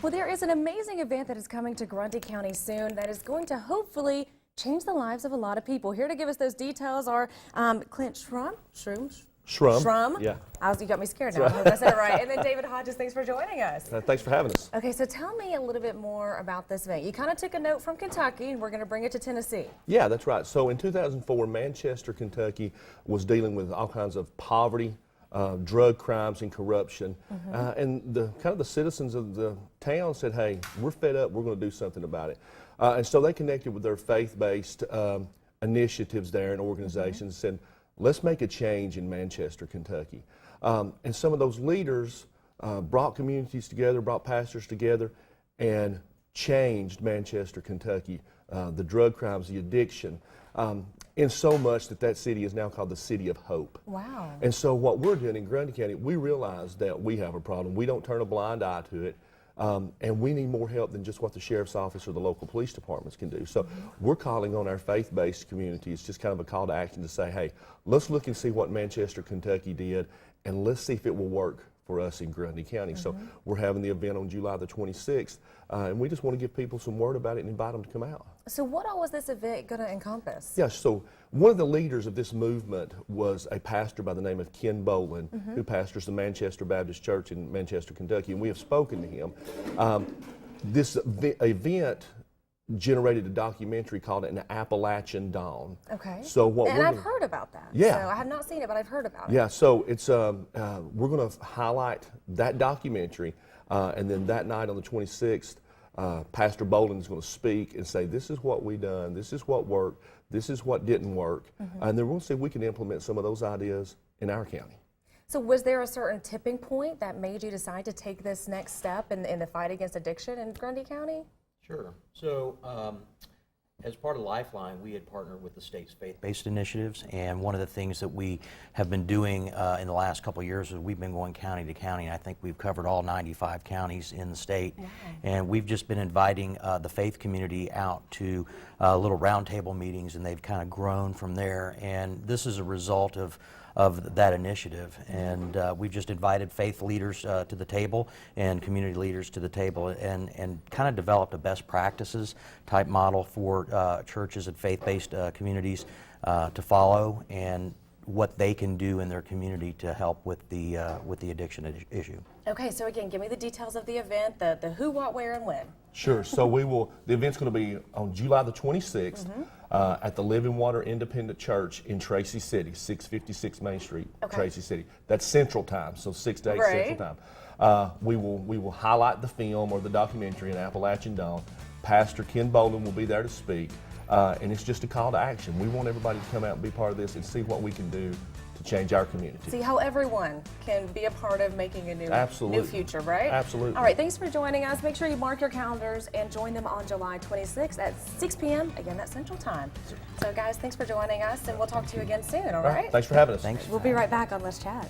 Well, there is an amazing event that is coming to Grundy County soon that is going to hopefully change the lives of a lot of people. Here to give us those details are Clint Shrum. Yeah. You got me scared now. I hope I said it right. And then David Hodges, thanks for joining us. Thanks for having us. Okay, so tell me a little bit more about this event. You kind of took a note from Kentucky, and we're going to bring it to Tennessee. Yeah, that's right. So in 2004, Manchester, Kentucky was dealing with all kinds of poverty, drug crimes, and corruption. And the citizens of the town said, hey, we're fed up, we're going to do something about it. And so they connected with their faith-based initiatives there and organizations and said, let's make a change in Manchester, Kentucky. And some of those leaders brought communities together, brought pastors together, and changed Manchester, Kentucky, the drug crimes, the addiction, in so much that city is now called the City of Hope. Wow. And so what we're doing in Grundy County, we realize that we have a problem. We don't turn a blind eye to it. And we need more help than just what the sheriff's office or the local police departments can do. So we're calling on our faith-based community. It's just kind of a call to action to say, hey, let's look and see what Manchester, Kentucky did, and let's see if it will work for us in Grundy County. So we're having the event on July the 26th, and we just want to give people some word about it and invite them to come out. So what all was this event going to encompass? Yeah, so one of the leaders of this movement was a pastor by the name of Ken Boland, who pastors the Manchester Baptist Church in Manchester, Kentucky, and we have spoken to him. This event generated a documentary called An Appalachian Dawn. Okay. So what I've heard about that. Yeah. So I have not seen it, but I've heard about it. Yeah, so it's we're going to highlight that documentary, and then that night on the 26th, Pastor Boland is going to speak and say, this is what we done, this is what worked, this is what didn't work, and then we'll see if we can implement some of those ideas in our county. So was there a certain tipping point that made you decide to take this next step in the fight against addiction in Grundy County? Sure. So as part of Lifeline, we had partnered with the state's faith-based initiatives, and one of the things that we have been doing in the last couple of years is we've been going county to county, and I think we've covered all 95 counties in the state. Wow. And we've just been inviting the faith community out to little roundtable meetings, and they've kind of grown from there. And this is a result of that initiative, and we've just invited faith leaders to the table and community leaders to the table, and kind of developed a best practices type model for churches and faith-based communities to follow, and what they can do in their community to help with the addiction issue. Okay, so again, give me the details of the event, the who, what, where, and when. Sure. So the event's going to be on July the 26th at the Living Water Independent Church in Tracy City, 656 Main Street, Tracy City. That's Central Time, so 6 to 8 Central Time. We will highlight the film or the documentary, An Appalachian Dawn. Pastor Ken Boland will be there to speak, and it's just a call to action. We want everybody to come out and be part of this and see what we can do to change our community. See how everyone can be a part of making a new future, right? Absolutely. All right, thanks for joining us. Make sure you mark your calendars and join them on July 26th at 6 p.m. Again, that's Central Time. So guys, thanks for joining us, and we'll talk to you again soon, all right? Thanks for having us. Thanks. We'll be right back on Let's Chat.